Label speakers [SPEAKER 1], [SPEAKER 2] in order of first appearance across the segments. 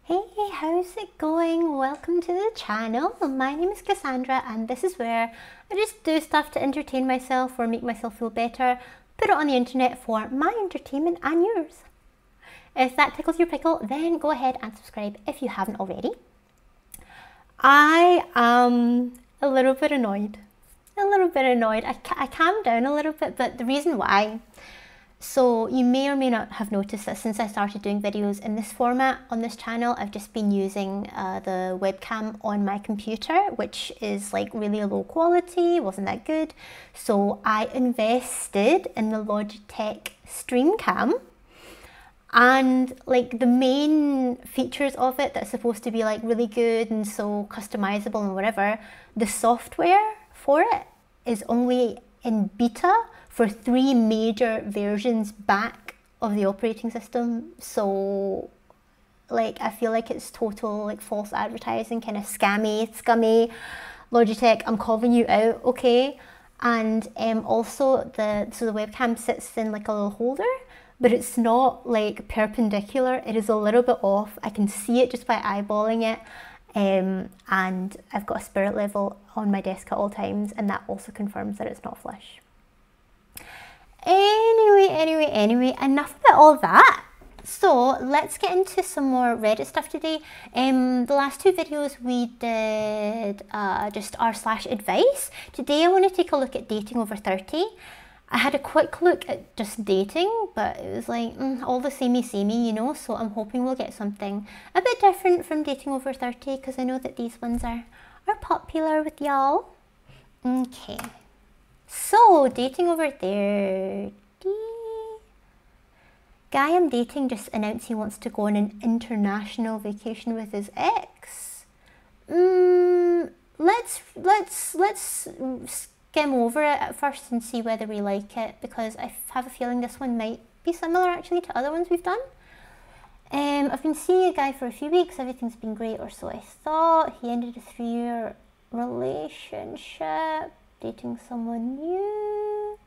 [SPEAKER 1] Hey, how's it going? Welcome to the channel. My name is Cassandra and this is where I just do stuff to entertain myself or make myself feel better, put it on the internet for my entertainment and yours. If that tickles your pickle, then go ahead and subscribe if you haven't already. I am a little bit annoyed. I calmed down a little bit, but the reason why, so you may or may not have noticed that since I started doing videos in this format on this channel, I've just been using the webcam on my computer, which is like really low quality, wasn't that good. So I invested in the Logitech StreamCam, and like the main features of it that's supposed to be like really good and so customizable and whatever, the software for it is only in beta for 3 major versions back of the operating system. So like I feel like it's total like false advertising, kind of scummy. Logitech, I'm calling you out, okay? And also the webcam sits in like a little holder, but it's not like perpendicular, it is a little bit off. I can see it just by eyeballing it. And I've got a spirit level on my desk at all times, and that also confirms that it's not flush. Anyway, enough about all that. So let's get into some more Reddit stuff today. The last 2 videos we did just r/advice. Today I want to take a look at dating over 30. I had a quick look at just dating, but it was like all the samey, you know, so I'm hoping we'll get something a bit different from dating over 30, because I know that these ones are popular with y'all. Okay, so dating over 30. Guy I'm dating just announced he wants to go on an international vacation with his ex. Let's skim over it at first and see whether we like it, because I have a feeling this one might be similar actually to other ones we've done. I've been seeing a guy for a few weeks, everything's been great, or so I thought. He ended a 3-year relationship, dating someone new.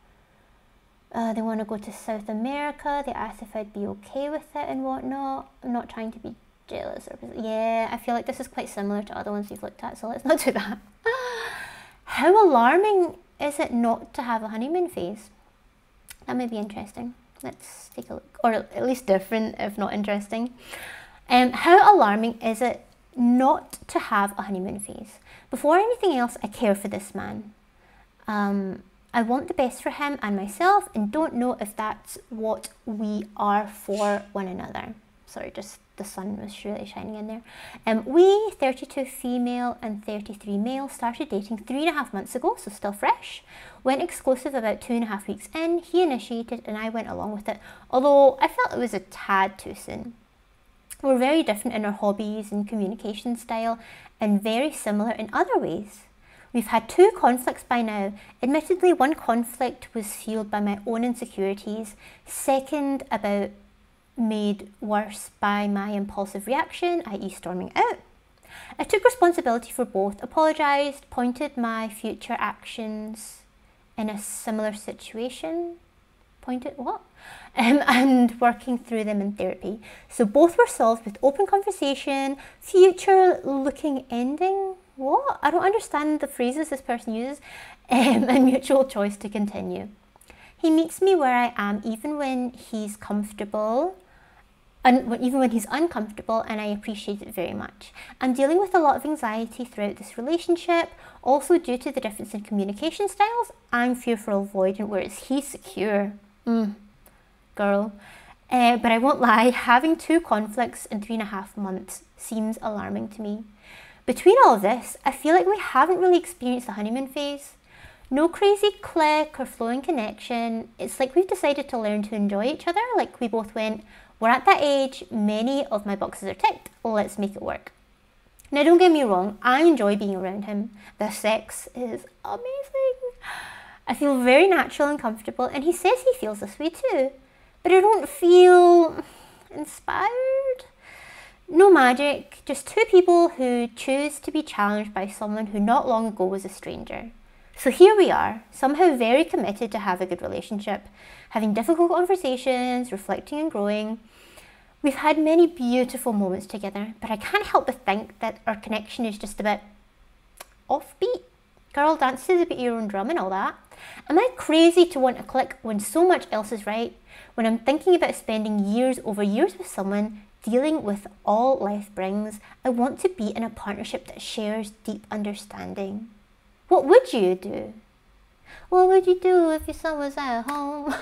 [SPEAKER 1] They want to go to South America. They asked if I'd be okay with it and whatnot. I'm not trying to be jealous or, yeah, I feel like this is quite similar to other ones we've looked at, so let's not do that. How alarming is it not to have a honeymoon phase? That might be interesting. Let's take a look, or at least different, if not interesting. How alarming is it not to have a honeymoon phase? Before anything else, I care for this man. I want the best for him and myself, and don't know if that's what we are for one another. Sorry, just the sun was really shining in there. We, 32 female and 33 male, started dating 3.5 months ago, so still fresh. Went exclusive about 2.5 weeks in. He initiated and I went along with it, although I felt it was a tad too soon. We're very different in our hobbies and communication style, and very similar in other ways. We've had 2 conflicts by now. Admittedly, one conflict was fueled by my own insecurities. Second, made worse by my impulsive reaction, i.e. storming out. I took responsibility for both, apologised, pointed my future actions in a similar situation. And working through them in therapy. So both were solved with open conversation, future looking ending. What? I don't understand the phrases this person uses. And mutual choice to continue. He meets me where I am, even when he's comfortable, and even when he's uncomfortable, and I appreciate it very much. I'm dealing with a lot of anxiety throughout this relationship, also due to the difference in communication styles. I'm fearful, avoidant, whereas he's secure. Girl. But I won't lie, having 2 conflicts in 3.5 months seems alarming to me. Between all of this, I feel like we haven't really experienced the honeymoon phase. No crazy click or flowing connection. It's like we've decided to learn to enjoy each other. Like we both went, we're at that age, many of my boxes are ticked, let's make it work. Now don't get me wrong, I enjoy being around him. The sex is amazing. I feel very natural and comfortable, and he says he feels this way too. But I don't feel inspired. No magic, just 2 people who choose to be challenged by someone who not long ago was a stranger. So here we are, somehow very committed to have a good relationship, having difficult conversations, reflecting and growing. We've had many beautiful moments together, but I can't help but think that our connection is just a bit offbeat. Girl, dance to the beat of your own drum and all that. Am I crazy to want to click when so much else is right? When I'm thinking about spending years over years with someone, dealing with all life brings, I want to be in a partnership that shares deep understanding. What would you do? What would you do if your son was at home?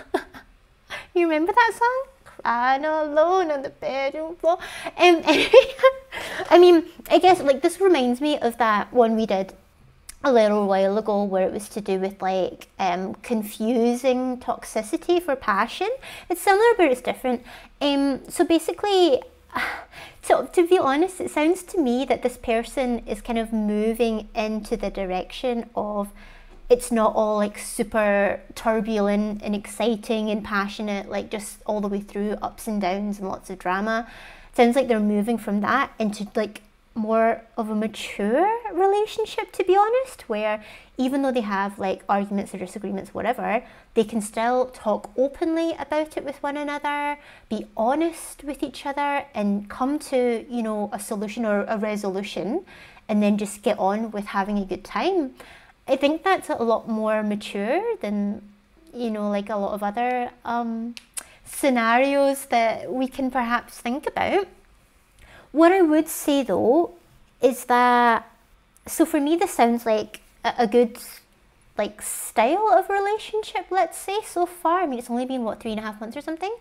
[SPEAKER 1] You remember that song? Crying alone on the bedroom floor. I mean, I guess like this reminds me of that one we did a little while ago where it was to do with like confusing toxicity for passion. It's similar but it's different. So basically, to be honest, it sounds to me that this person is kind of moving into the direction of it's not all like super turbulent and exciting and passionate, like just all the way through ups and downs and lots of drama. It sounds like they're moving from that into like more of a mature relationship, to be honest, where even though they have like arguments or disagreements, whatever, they can still talk openly about it with one another, be honest with each other and come to, you know, a solution or a resolution and then just get on with having a good time. I think that's a lot more mature than, you know, like a lot of other scenarios that we can perhaps think about. What I would say though is that, so for me this sounds like a good like style of relationship, let's say, so far. I mean, it's only been what, 3.5 months or something.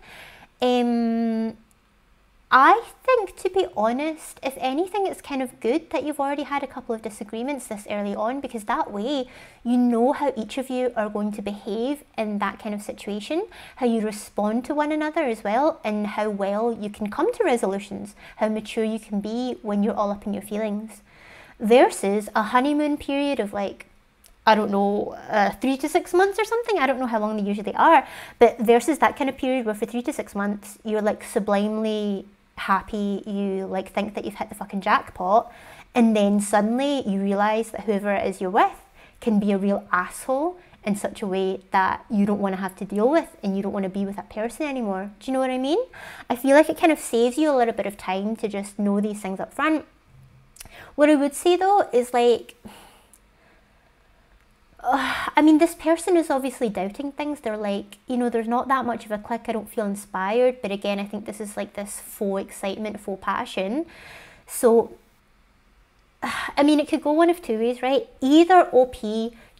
[SPEAKER 1] I think, to be honest, if anything, it's kind of good that you've already had a couple of disagreements this early on, because that way you know how each of you are going to behave in that kind of situation, how you respond to one another as well, and how well you can come to resolutions, how mature you can be when you're all up in your feelings. Versus a honeymoon period of like, I don't know, 3 to 6 months or something. I don't know how long they usually are, but versus that kind of period where for 3 to 6 months you're like sublimely happy, you like think that you've hit the fucking jackpot, and then suddenly you realize that whoever it is you're with can be a real asshole in such a way that you don't want to have to deal with and you don't want to be with that person anymore. Do you know what I mean? I feel like it kind of saves you a little bit of time to just know these things up front. What I would say though is like, I mean, this person is obviously doubting things. They're like, you know, there's not that much of a click. I don't feel inspired. But again, I think this is like this faux excitement, faux passion. So, I mean, it could go one of two ways, right? Either OP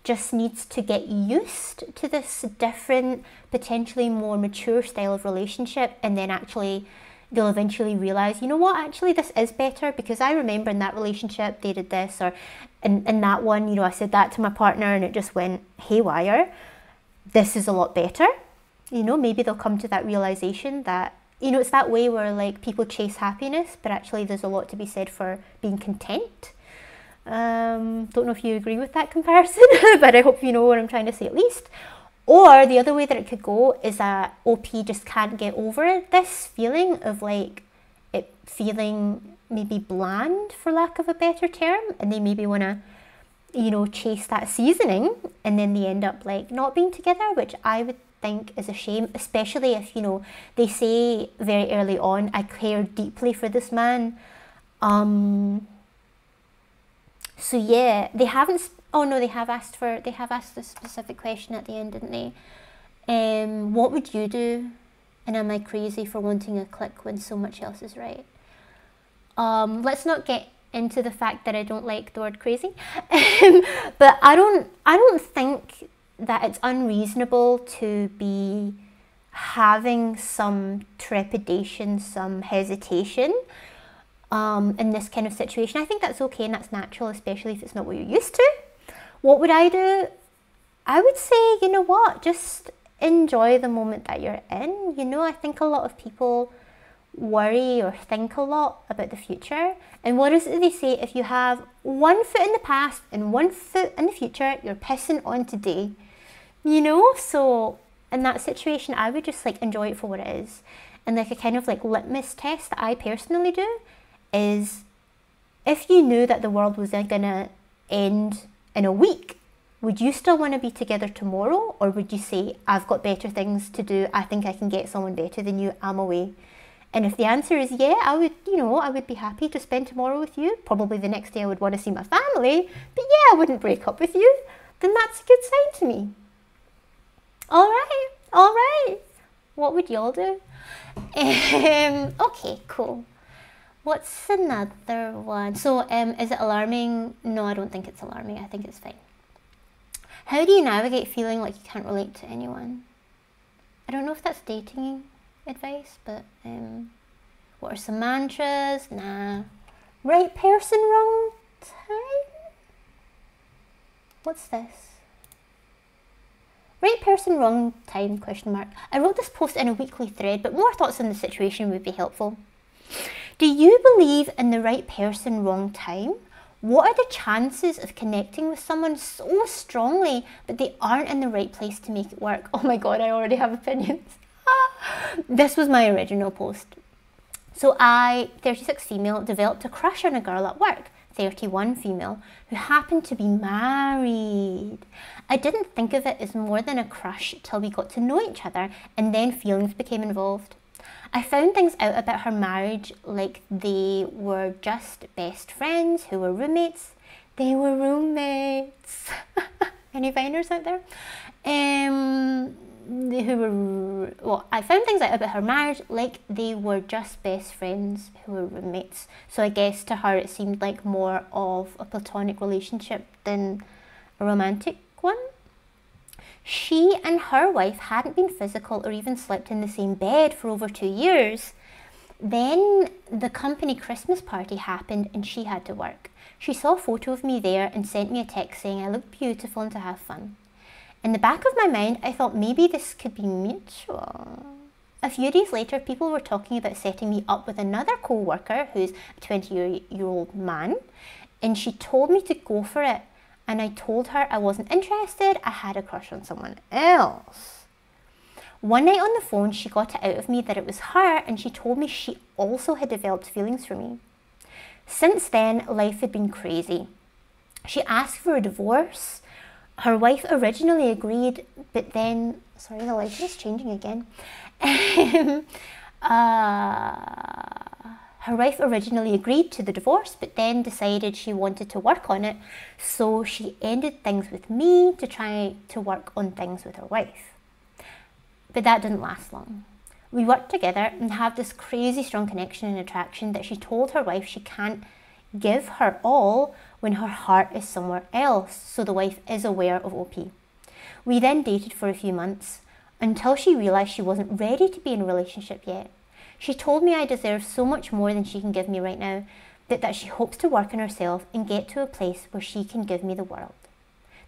[SPEAKER 1] just needs to get used to this different, potentially more mature style of relationship, and then actually they'll eventually realize, you know what, actually this is better, because I remember in that relationship they did this, or in that one, you know, I said that to my partner and it just went haywire. This is a lot better. You know, maybe they'll come to that realization that, you know, it's that way where like people chase happiness, but actually there's a lot to be said for being content. Don't know if you agree with that comparison, but I hope you know what I'm trying to say at least. Or the other way that it could go is that OP just can't get over this feeling of like it feeling maybe bland, for lack of a better term, and they maybe want to, you know, chase that seasoning, and then they end up like not being together, which I would think is a shame, especially if, you know, they say very early on, I care deeply for this man. So yeah, they haven't. Oh no, they have asked a specific question at the end, didn't they? What would you do? And am I crazy for wanting a click when so much else is right? Let's not get into the fact that I don't like the word crazy, but I don't think that it's unreasonable to be having some trepidation, some hesitation in this kind of situation. I think that's okay and that's natural, especially if it's not what you're used to. What would I do? I would say, you know what, just enjoy the moment that you're in. You know, I think a lot of people worry or think a lot about the future. And what is it they say? If you have one foot in the past and one foot in the future, you're pissing on today. You know, so in that situation, I would just like enjoy it for what it is. And like a kind of like litmus test that I personally do is, if you knew that the world was gonna end in a week, would you still want to be together tomorrow? Or would you say, I've got better things to do, I think I can get someone better than you, I'm away? And if the answer is yeah, I would, I would be happy to spend tomorrow with you. Probably the next day I would want to see my family, but yeah, I wouldn't break up with you. Then that's a good sign to me. All right. What would y'all do? Okay, cool. What's another one? So, is it alarming? No, I don't think it's alarming. I think it's fine. How do you navigate feeling like you can't relate to anyone? I don't know if that's dating advice, but what are some mantras? Nah. Right person, wrong time? What's this? Right person, wrong time, question mark. I wrote this post in a weekly thread, but more thoughts on the situation would be helpful. Do you believe in the right person, wrong time? What are the chances of connecting with someone so strongly, but they aren't in the right place to make it work? Oh my God, I already have opinions. This was my original post. So I, 36 female, developed a crush on a girl at work, 31 female, who happened to be married. I didn't think of it as more than a crush till we got to know each other, and then feelings became involved. I found things out about her marriage like they were just best friends who were roommates. They were roommates. Any Viners out there? I found things out about her marriage like they were just best friends who were roommates. So I guess to her it seemed like more of a platonic relationship than a romantic one. She and her wife hadn't been physical or even slept in the same bed for over 2 years. Then the company Christmas party happened and she had to work. She saw a photo of me there and sent me a text saying I looked beautiful and to have fun. In the back of my mind, I thought maybe this could be mutual. A few days later, people were talking about setting me up with another co-worker who's a 20-year-old man, and she told me to go for it. And I told her I wasn't interested, I had a crush on someone else. One night on the phone, she got it out of me that it was her, and she told me she also had developed feelings for me. Since then, life had been crazy. She asked for a divorce. Her wife originally agreed, but then, sorry, the light is changing again. Her wife originally agreed to the divorce, but then decided she wanted to work on it, so she ended things with me to try to work on things with her wife. But that didn't last long. We worked together and have this crazy strong connection and attraction that she told her wife she can't give her all when her heart is somewhere else, so the wife is aware of OP. We then dated for a few months until she realised she wasn't ready to be in a relationship yet. She told me I deserve so much more than she can give me right now, but that she hopes to work on herself and get to a place where she can give me the world.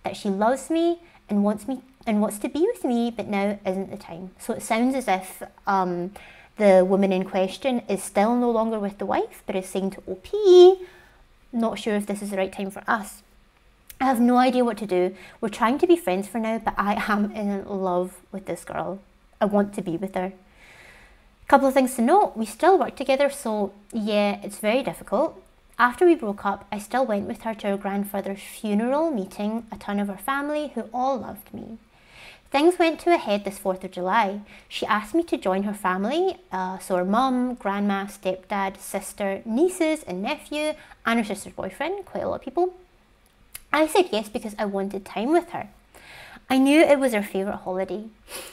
[SPEAKER 1] That she loves me and wants to be with me, but now isn't the time. So it sounds as if the woman in question is still no longer with the wife, but is saying to OP, not sure if this is the right time for us. I have no idea what to do. We're trying to be friends for now, but I am in love with this girl. I want to be with her. Couple of things to note, we still work together, so yeah, it's very difficult. After we broke up, I still went with her to her grandfather's funeral, meeting a ton of her family who all loved me. Things went to a head this 4th of July. She asked me to join her family, so her mum, grandma, stepdad, sister, nieces and nephew, and her sister's boyfriend, quite a lot of people. I said yes because I wanted time with her. I knew it was her favourite holiday.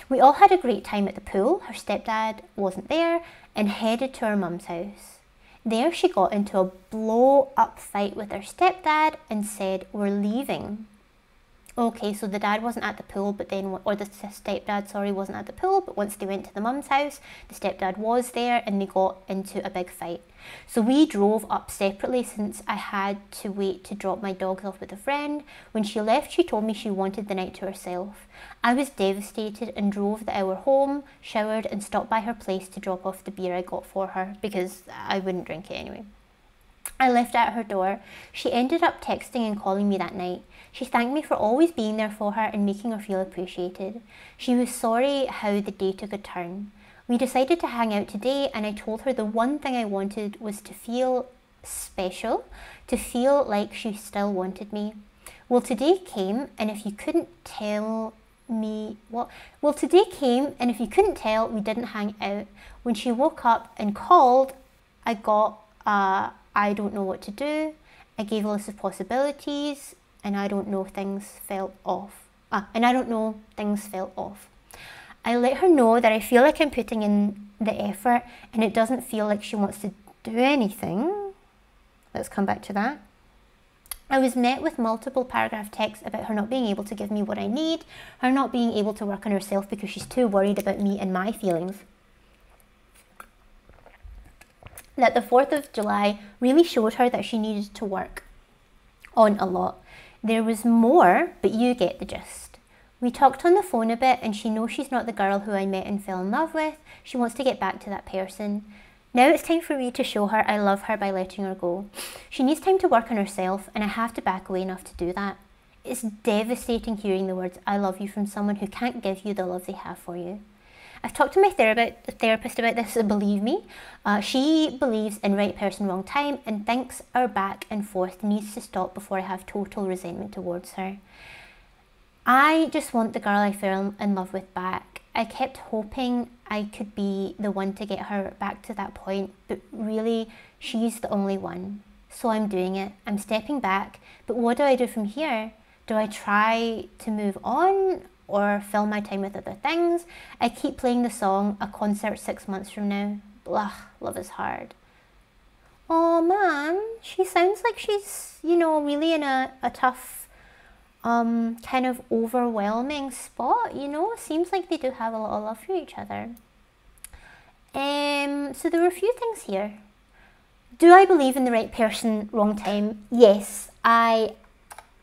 [SPEAKER 1] We all had a great time at the pool. Her stepdad wasn't there and headed to her mum's house. There she got into a blow-up fight with her stepdad and said, "We're leaving." Okay, so the dad wasn't at the pool, but then, or the stepdad, sorry, wasn't at the pool, but once they went to the mum's house, the stepdad was there and they got into a big fight. So we drove up separately since I had to wait to drop my dogs off with a friend. When she left, she told me she wanted the night to herself. I was devastated and drove the hour home, showered and stopped by her place to drop off the beer I got for her because I wouldn't drink it anyway. I left at her door. She ended up texting and calling me that night. She thanked me for always being there for her and making her feel appreciated. She was sorry how the day took a turn. We decided to hang out today and I told her the one thing I wanted was to feel special, to feel like she still wanted me. Well, today came, and if you couldn't tell me, what? Well, today came, and if you couldn't tell, we didn't hang out. When she woke up and called, I got, I don't know what to do. I gave a list of possibilities, and I don't know, things felt off. Things felt off. I let her know that I feel like I'm putting in the effort, and it doesn't feel like she wants to do anything. Let's come back to that. I was met with multiple paragraph texts about her not being able to give me what I need, her not being able to work on herself because she's too worried about me and my feelings. That the 4th of July really showed her that she needed to work on a lot. There was more, but you get the gist. We talked on the phone a bit, and she knows she's not the girl who I met and fell in love with. She wants to get back to that person. Now it's time for me to show her I love her by letting her go. She needs time to work on herself, and I have to back away enough to do that. It's devastating hearing the words I love you from someone who can't give you the love they have for you. I've talked to my therapist about this, and believe me, she believes in right person, wrong time, and thinks our back and forth needs to stop before I have total resentment towards her. I just want the girl I fell in love with back. I kept hoping I could be the one to get her back to that point, but really, she's the only one. So I'm doing it. I'm stepping back, but what do I do from here? Do I try to move on or fill my time with other things? I keep playing the song, A Concert 6 months from now. Blah, love is hard. Oh man, she sounds like she's, really in a tough, kind of overwhelming spot, Seems like they do have a lot of love for each other. So there were a few things here. Do I believe in the right person, wrong time? Yes, I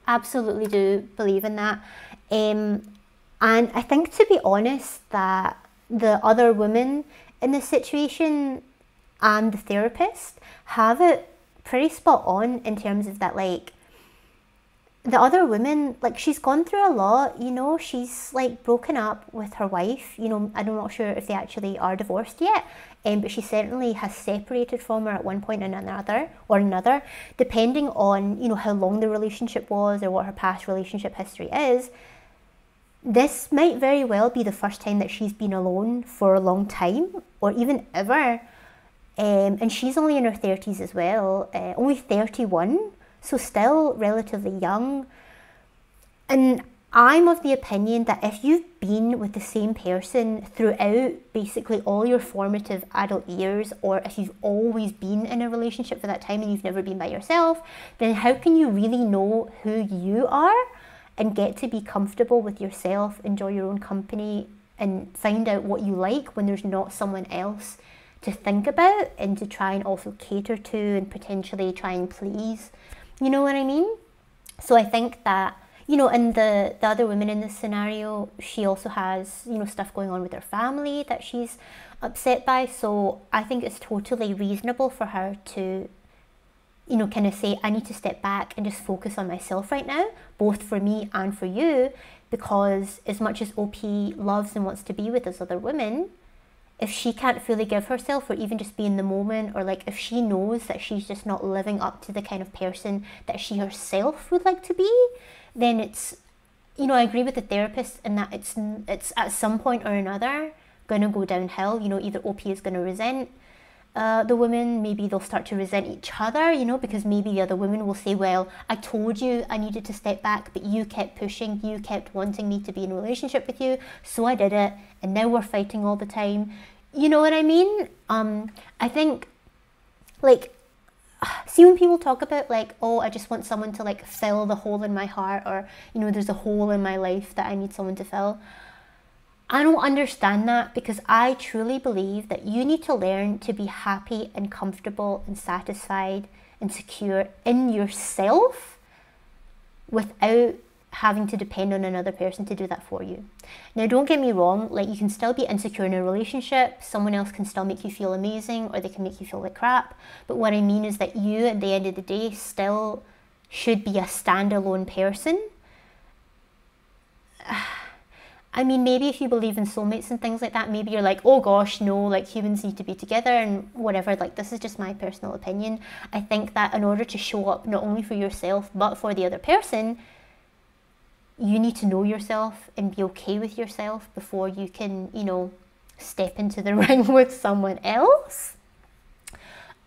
[SPEAKER 1] absolutely do believe in that. And I think, to be honest, that the other women in this situation and the therapist have it pretty spot on in terms of that, like, the other woman, like, she's gone through a lot, she's like broken up with her wife, I'm not sure if they actually are divorced yet, but she certainly has separated from her at one point or another, depending on, how long the relationship was or what her past relationship history is. This might very well be the first time that she's been alone for a long time, or even ever, and she's only in her 30s as well, only 31, so still relatively young. And I'm of the opinion that if you've been with the same person throughout basically all your formative adult years, or if you've always been in a relationship for that time and you've never been by yourself, then how can you really know who you are and get to be comfortable with yourself, enjoy your own company, and find out what you like when there's not someone else to think about and to try and also cater to and potentially try and please? You know what I mean? So I think that, and the other women in this scenario, she also has, stuff going on with her family that she's upset by. So I think it's totally reasonable for her to, kind of say, I need to step back and just focus on myself right now, both for me and for you, because as much as OP loves and wants to be with this other women, if she can't fully give herself or even just be in the moment, or like if she knows that she's just not living up to the kind of person that she herself would like to be, then it's, I agree with the therapist in that it's at some point or another going to go downhill. Either OP is going to resent the women, maybe they'll start to resent each other, because maybe the other women will say, well, I told you I needed to step back, but you kept pushing, you kept wanting me to be in a relationship with you, so I did it, and now we're fighting all the time. You know what I mean? I think, like, see when people talk about, like, oh, I just want someone to, like, fill the hole in my heart, or, there's a hole in my life that I need someone to fill. I don't understand that, because I truly believe that you need to learn to be happy and comfortable and satisfied and secure in yourself without having to depend on another person to do that for you. Now, don't get me wrong, like, you can still be insecure in a relationship, someone else can still make you feel amazing, or they can make you feel like crap, but what I mean is that you, at the end of the day, still should be a standalone person. I mean, maybe if you believe in soulmates and things like that, maybe you're like, oh gosh, no, like, humans need to be together and whatever. Like, this is just my personal opinion. I think that in order to show up not only for yourself but for the other person, you need to know yourself and be okay with yourself before you can, you know, step into the ring with someone else.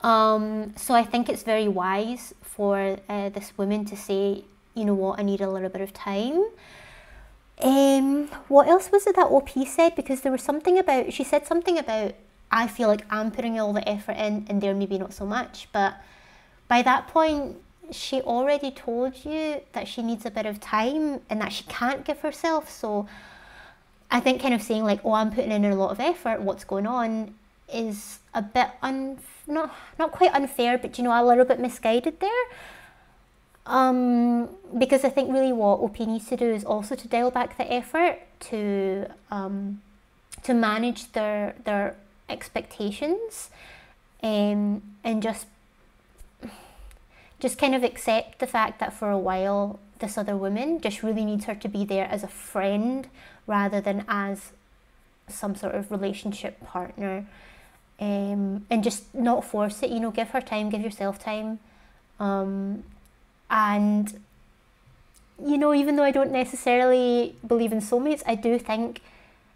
[SPEAKER 1] So I think it's very wise for this woman to say, you know what, I need a little bit of time. What else was it that OP said? Because there was something about, she said something about, I feel like I'm putting all the effort in and they're maybe not so much. But by that point, she already told you that she needs a bit of time and that she can't give herself. So I think kind of saying like, oh, I'm putting in a lot of effort, what's going on, is a bit not quite unfair, but you know, a little bit misguided there. Because I think really what OP needs to do is also to dial back the effort, to manage their expectations, and just kind of accept the fact that for a while this other woman just really needs her to be there as a friend rather than as some sort of relationship partner, and just not force it, you know, give her time, give yourself time. And, you know, even though I don't necessarily believe in soulmates, I do think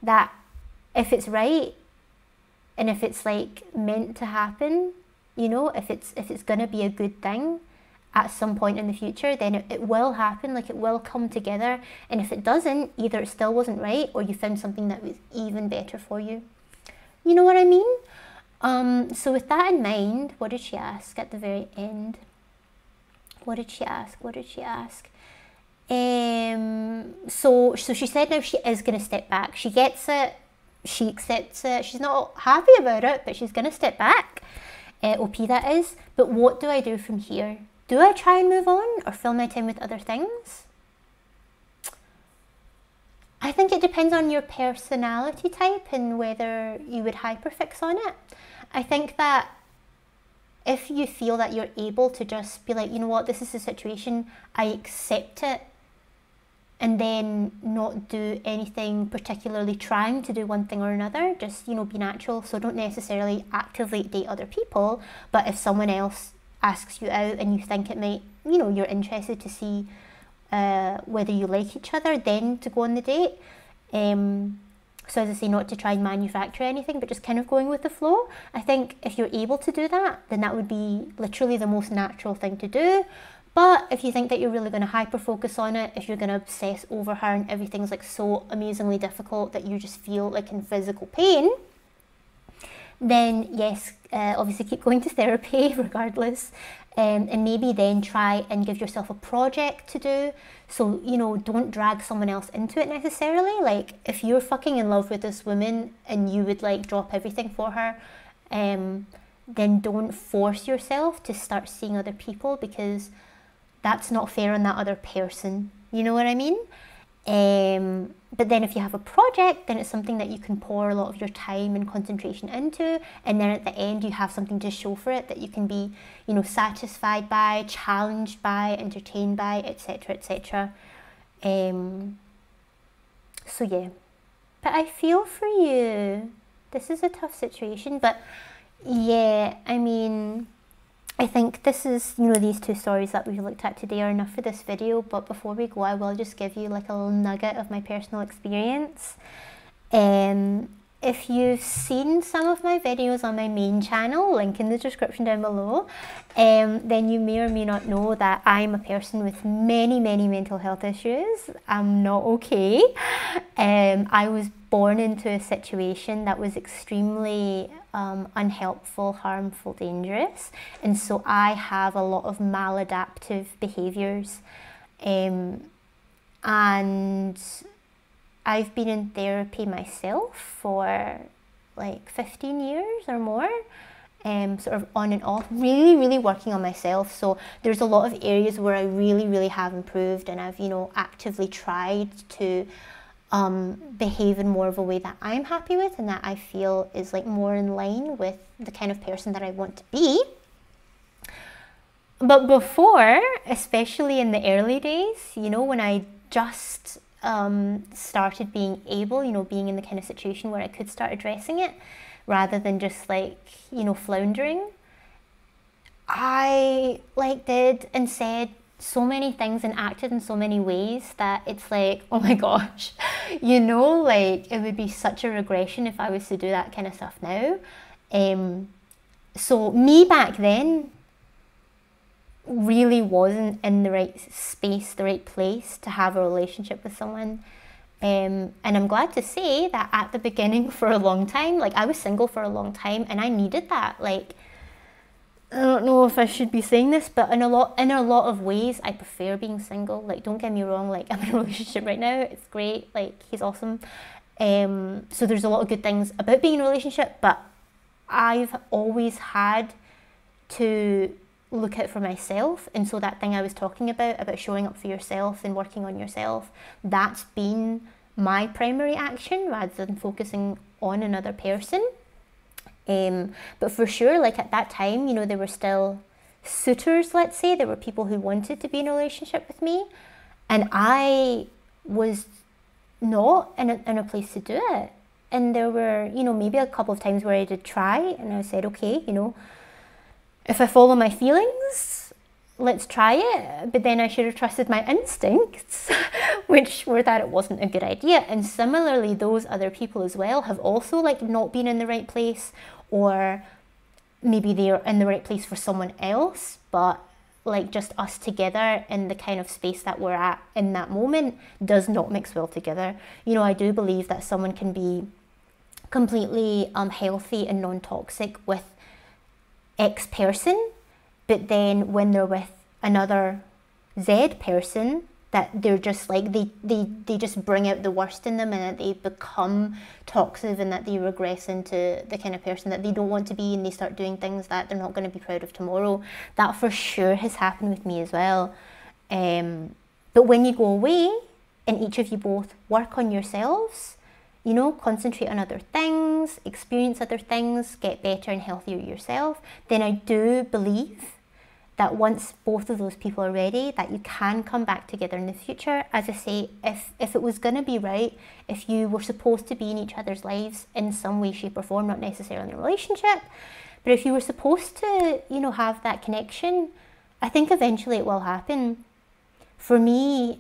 [SPEAKER 1] that if it's right and if it's like meant to happen, you know, if it's gonna be a good thing at some point in the future, then it will happen, like it will come together. And if it doesn't, either it still wasn't right or you found something that was even better for you. You know what I mean? So with that in mind, what did she ask at the very end? What did she ask? So she said now she is going to step back. She gets it. She accepts it. She's not happy about it, but she's going to step back. OP, that is. But what do I do from here? Do I try and move on or fill my time with other things? I think it depends on your personality type and whether you would hyperfix on it. I think that if you feel that you're able to just be like, you know what, this is the situation, I accept it, and then not do anything particularly trying to do one thing or another, just, you know, be natural. So don't necessarily actively date other people, but if someone else asks you out and you think it might, you know, you're interested to see whether you like each other, then to go on the date. So as I say, not to try and manufacture anything, but just kind of going with the flow. I think if you're able to do that, then that would be literally the most natural thing to do. But if you think that you're really going to hyper focus on it, if you're going to obsess over her and everything's like so amazingly difficult that you just feel like in physical pain, then yes, obviously keep going to therapy regardless, and maybe then try and give yourself a project to do. So, you know, don't drag someone else into it necessarily. Like if you're fucking in love with this woman and you would like drop everything for her, then don't force yourself to start seeing other people, because that's not fair on that other person. You know what I mean? But then if you have a project, then it's something that you can pour a lot of your time and concentration into, and then at the end you have something to show for it that you can be, you know, satisfied by, challenged by, entertained by, etc, etc. So yeah, but I feel for you. This is a tough situation, but yeah, I mean, I think this is, you know, these two stories that we've looked at today are enough for this video. But before we go, I will just give you like a little nugget of my personal experience. If you've seen some of my videos on my main channel, link in the description down below, then you may or may not know that I'm a person with many mental health issues. I'm not okay. I was born into a situation that was extremely unhelpful, harmful, dangerous, and so I have a lot of maladaptive behaviours, and I've been in therapy myself for like 15 years or more, sort of on and off, really working on myself. So there's a lot of areas where I really have improved, and I've, you know, actively tried to behave in more of a way that I'm happy with and that I feel is like more in line with the kind of person that I want to be. But before, especially in the early days, you know, when I just started being able, you know, being in the kind of situation where I could start addressing it rather than just like, you know, floundering, I like did and said so many things and acted in so many ways that it's like, oh my gosh, you know, like it would be such a regression if I was to do that kind of stuff now. So me back then really wasn't in the right space, the right place to have a relationship with someone. And I'm glad to say that at the beginning for a long time, like I was single for a long time and I needed that. Like, I don't know if I should be saying this, but in a lot of ways, I prefer being single. Like, don't get me wrong, like I'm in a relationship right now. It's great. Like, he's awesome. So there's a lot of good things about being in a relationship, but I've always had to look out for myself. And so that thing I was talking about showing up for yourself and working on yourself, that's been my primary action rather than focusing on another person. But for sure, like at that time, you know, there were still suitors, let's say. There were people who wanted to be in a relationship with me, and I was not in a place to do it. And there were, you know, maybe a couple of times where I did try, and I said, okay, you know, if I follow my feelings, let's try it. But then I should have trusted my instincts, which were that it wasn't a good idea. And similarly, those other people as well have also like not been in the right place, or maybe they're in the right place for someone else, but like just us together in the kind of space that we're at in that moment does not mix well together. You know, I do believe that someone can be completely healthy and non-toxic with X person, but then when they're with another Z person, that they're just like, they just bring out the worst in them, and that they become toxic, and that they regress into the kind of person that they don't want to be, and they start doing things that they're not going to be proud of tomorrow. That for sure has happened with me as well. But when you go away and each of you both work on yourselves, you know, concentrate on other things, experience other things, get better and healthier yourself, then I do believe that once both of those people are ready, that you can come back together in the future. As I say, if it was going to be right, if you were supposed to be in each other's lives in some way, shape or form, not necessarily in a relationship, but if you were supposed to, you know, have that connection, I think eventually it will happen. For me,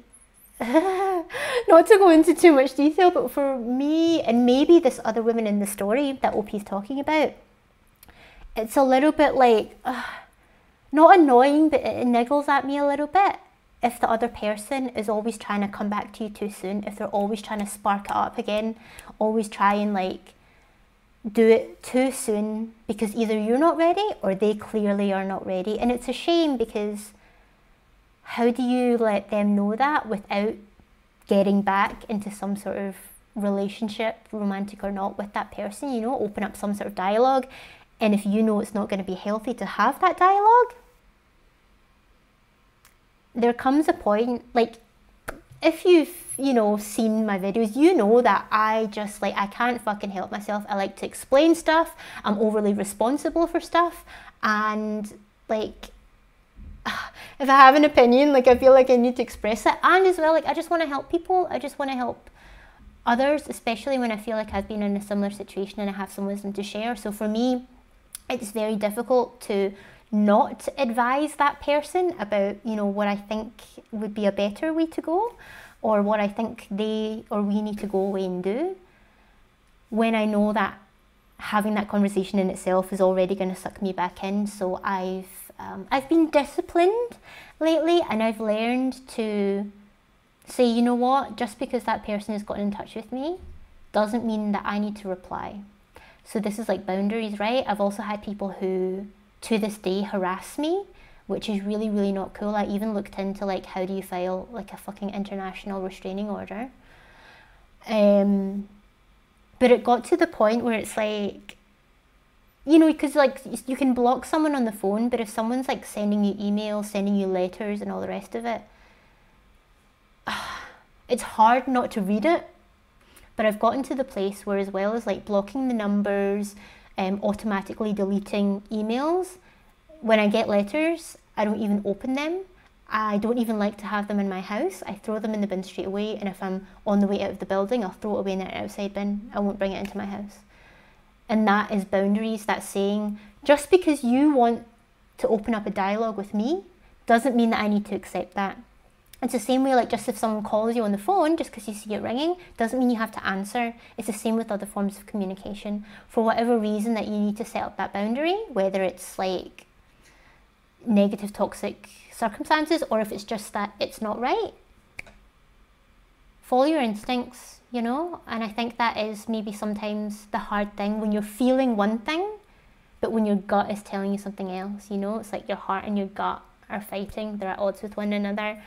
[SPEAKER 1] not to go into too much detail, but for me, and maybe this other woman in the story that OP is talking about, it's a little bit like, not annoying, but it niggles at me a little bit if the other person is always trying to come back to you too soon, if they're always trying to spark it up again, always try and like do it too soon, because either you're not ready or they clearly are not ready. And it's a shame, because how do you let them know that without getting back into some sort of relationship, romantic or not, with that person? You know, open up some sort of dialogue. And if you know it's not going to be healthy to have that dialogue, there comes a point, like, if you've, you know, seen my videos, you know that I just, like, I can't fucking help myself. I like to explain stuff. I'm overly responsible for stuff. And, like, if I have an opinion, like, I feel like I need to express it. And as well, like, I just want to help people. I just want to help others, especially when I feel like I've been in a similar situation and I have some wisdom to share. So for me, it's very difficult to not advise that person about, you know, what I think would be a better way to go, or what I think they or we need to go away and do, when I know that having that conversation in itself is already going to suck me back in. So I've been disciplined lately, and I've learned to say, you know what, just because that person has gotten in touch with me doesn't mean that I need to reply. So this is like boundaries, right? I've also had people who, to this day, harass me, which is really, really not cool. I even looked into like, how do you file like a fucking international restraining order? But it got to the point where it's like, you know, because like you can block someone on the phone, but if someone's like sending you emails, sending you letters and all the rest of it, it's hard not to read it. But I've gotten to the place where, as well as like blocking the numbers, automatically deleting emails, when I get letters, I don't even open them. I don't even like to have them in my house. I throw them in the bin straight away, and if I'm on the way out of the building, I'll throw it away in the outside bin. I won't bring it into my house. And that is boundaries. That's saying, just because you want to open up a dialogue with me doesn't mean that I need to accept that. It's the same way, like, just if someone calls you on the phone, just because you see it ringing, doesn't mean you have to answer. It's the same with other forms of communication. For whatever reason that you need to set up that boundary, whether it's like negative, toxic circumstances, or if it's just that it's not right, follow your instincts, you know? And I think that is maybe sometimes the hard thing, when you're feeling one thing, but when your gut is telling you something else, you know? It's like your heart and your gut are fighting, they're at odds with one another.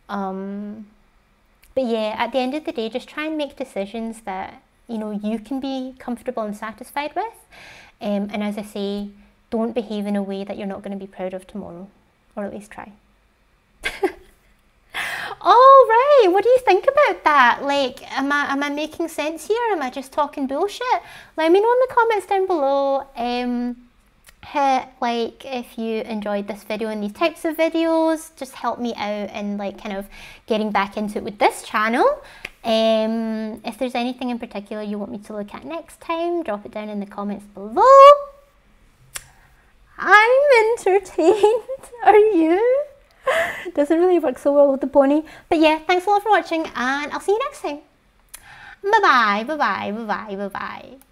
[SPEAKER 1] But yeah, at the end of the day, just try and make decisions that, you know, you can be comfortable and satisfied with. And as I say, don't behave in a way that you're not going to be proud of tomorrow, or at least try. All right, what do you think about that? Like, am I making sense here? Am I just talking bullshit? Let me know in the comments down below. Hit like if you enjoyed this video and these types of videos. Just help me out and like kind of getting back into it with this channel. If there's anything in particular you want me to look at next time, drop it down in the comments below. I'm entertained. Are you? Doesn't really work so well with the pony. But yeah, thanks a lot for watching, and I'll see you next time. Bye bye, bye bye, bye bye, bye bye.